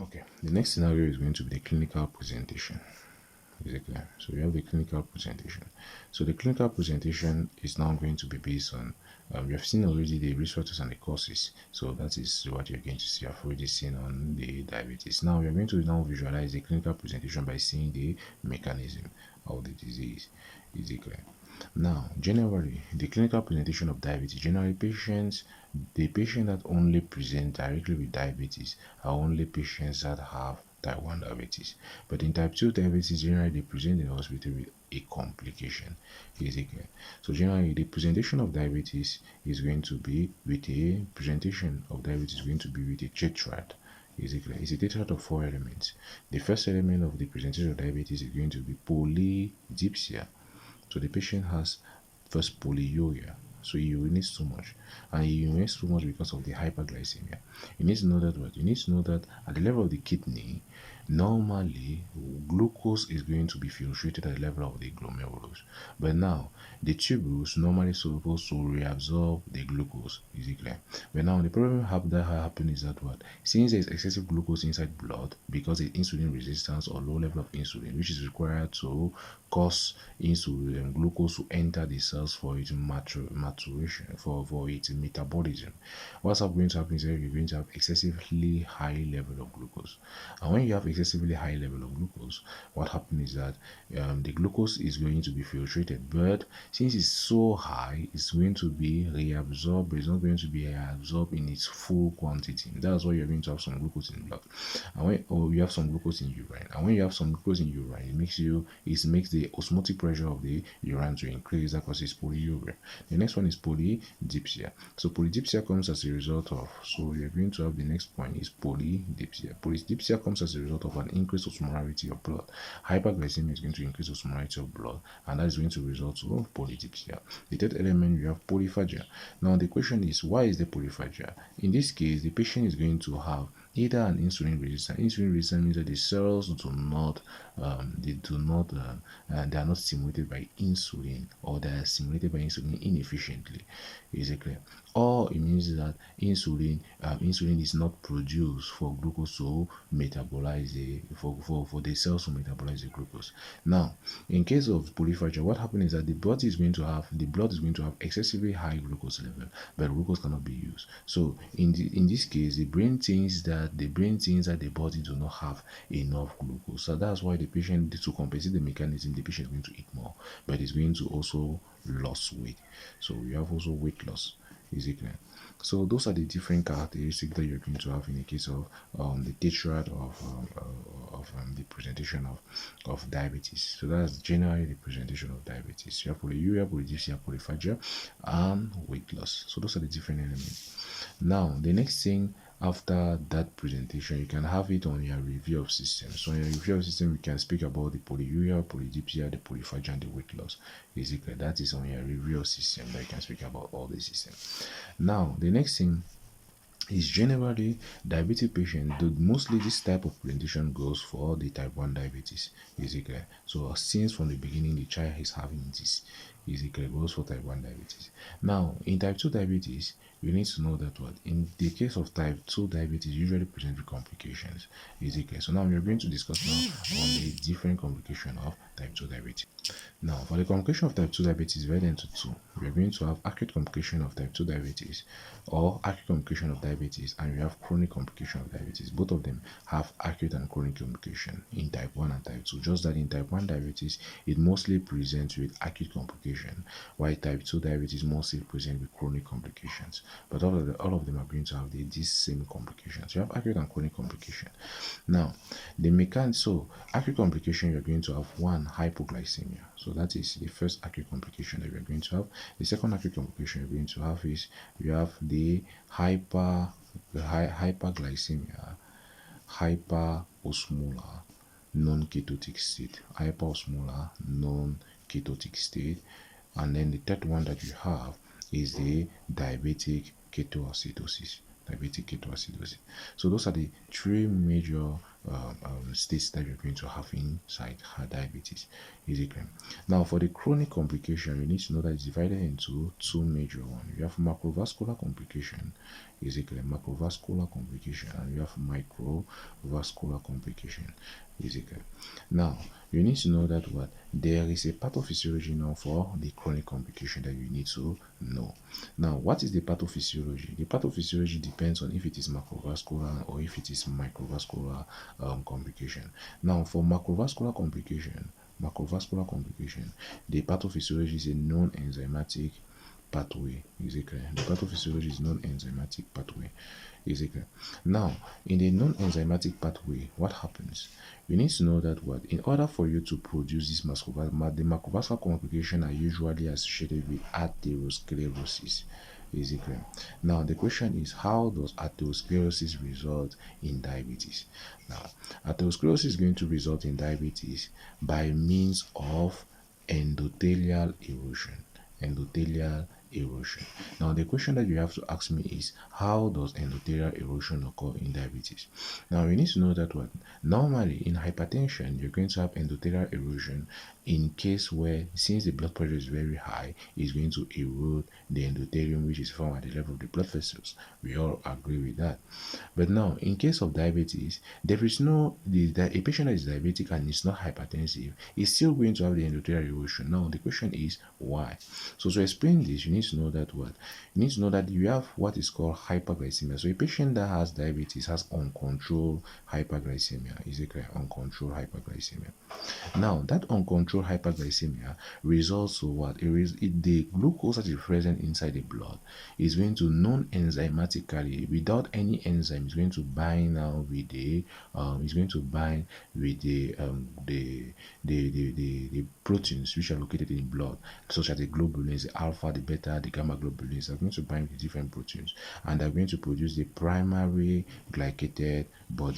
Okay, the next scenario is going to be the clinical presentation. Exactly. So we have the clinical presentation. So the clinical presentation is now going to be based on, we have seen already the resources and the courses. So that is what you're going to see. I've already seen on the diabetes. Now we are going to now visualize the clinical presentation by seeing the mechanism of the disease. Is it clear? Now, generally, the clinical presentation of diabetes, generally the patient that only present directly with diabetes are only patients that have type 1 diabetes. But in type 2 diabetes, generally they present in the hospital with a complication. Basically. So generally the presentation of diabetes is going to be with a tetrad. Basically, it's a tetrad of 4 elements. The first element of the presentation of diabetes is going to be polydipsia. So the patient has first polyuria. So he urinates too much. And he urinates too much because of the hyperglycemia. You need to know that what? You need to know that at the level of the kidney, normally glucose is going to be filtrated at the level of the glomerulus. But now the tubules normally supposed to reabsorb the glucose. Is it clear? But now the problem that happen is that what? Since there is excessive glucose inside blood because of insulin resistance or low level of insulin, which is required to cause insulin glucose to enter the cells for its maturation, for its metabolism. What's going to happen is that you're going to have excessively high level of glucose. And when you have excessively high level of glucose, what happens is that the glucose is going to be filtrated, but since it's so high, it's going to be reabsorbed, but it's not going to be reabsorbed in its full quantity. That's why you're going to have some glucose in blood, and or you have some glucose in urine. And when you have some glucose in urine, it makes the osmotic pressure of the urine to increase. That causes polyuria. The next one is polydipsia. So polydipsia comes as a result of, so you're going to have the next point is polydipsia. Polydipsia comes as a result of an increased osmolarity of blood. Hyperglycemia is going to increase osmolarity of blood, and that is going to result in polydipsia. The third element, you have polyphagia. Now the question is, why is the polyphagia? In this case, the patient is going to have either an insulin resistance. Insulin resistance means that the cells they are not stimulated by insulin, or they are stimulated by insulin inefficiently. Is it clear? Or it means that insulin is not produced for glucose to metabolize for the cells to metabolize the glucose. Now, in case of polyphagia, what happens is that the blood is going to have excessively high glucose level, but glucose cannot be used. So in this case, the brain thinks that the body do not have enough glucose. So that's why the patient, to compensate the mechanism, the patient is going to eat more, but it's going to also lose weight. So you have also weight loss. Is it clear? So those are the different characteristics that you're going to have in the case of the tetrad of the presentation of diabetes. So that's generally the presentation of diabetes. You have polyuria, polydipsia, polyphagia, and weight loss. So those are the different elements. Now the next thing after that presentation, you can have it on your review of systems. So on your review of system, you can speak about the polyuria, polydipsia, the polyphagia, and the weight loss. Basically, that is on your review of system that you can speak about all the systems. Now, the next thing is generally diabetic patient. Mostly this type of presentation goes for the type 1 diabetes. Basically, so since from the beginning the child is having this, basically goes for type 1 diabetes. Now, in type 2 diabetes, you need to know that what in the case of type 2 diabetes usually present with complications. Basically, so now we are going to discuss now on the different complication of type 2 diabetes. Now, for the complication of type 2 diabetes, divided into two. We are going to have acute complication of type 2 diabetes, or acute complication of diabetes, and we have chronic complication of diabetes. Both of them have acute and chronic complication in type 1 and type 2. Just that in type 1 diabetes, it mostly presents with acute complication, while type 2 diabetes mostly present with chronic complications. But all of them are going to have these same complications. You have acute and chronic complication. Now, so acute complication, you're going to have one, hypoglycemia. So that is the first acute complication that we're going to have. The second acute complication you're going to have is you have the hyperglycemia, hyperosmolar non-ketotic state, hyperosmolar non-ketotic state, and then the third one that you have is the diabetic ketoacidosis. So those are the three major states that you're going to have inside diabetes. Is it clear? Now, for the chronic complication, you need to know that it's divided into two major ones. You have macrovascular complication. Basically, macrovascular complication, and you have microvascular complication. Basically, now you need to know that what there is a pathophysiology now for the chronic complication that you need to know. Now, what is the pathophysiology? The pathophysiology depends on if it is macrovascular or if it is microvascular complication. Now, for macrovascular complication, the pathophysiology is a non-enzymatic pathway. Basically, the pathophysiology is non-enzymatic pathway. Basically, now in the non-enzymatic pathway, what happens? You need to know that what in order for you to produce this the macrovascular complication are usually associated with atherosclerosis. Basically, now the question is, how does atherosclerosis result in diabetes? Now, atherosclerosis is going to result in diabetes by means of endothelial erosion. Endothelial erosion. Now, the question that you have to ask me is, how does endothelial erosion occur in diabetes? Now, you need to know that what normally in hypertension, you're going to have endothelial erosion in case where, since the blood pressure is very high, it's going to erode the endothelium, which is formed at the level of the blood vessels. We all agree with that. But now, in case of diabetes, there is no a patient that is diabetic and is not hypertensive is still going to have the endothelial erosion. Now, the question is why? So to explain this, you need to know that what you need to know that you have what is called hyperglycemia. So a patient that has diabetes has uncontrolled hyperglycemia. Is it clear? Uncontrolled hyperglycemia. Now, that uncontrolled hyperglycemia results to what? The glucose that is present inside the blood is going to non-enzymatically, without any enzyme, is going to bind now with the the proteins which are located in blood, such as the globulins, the alpha, the beta, the gamma globulins. Are going to bind with different proteins, and are going to produce the primary glycated body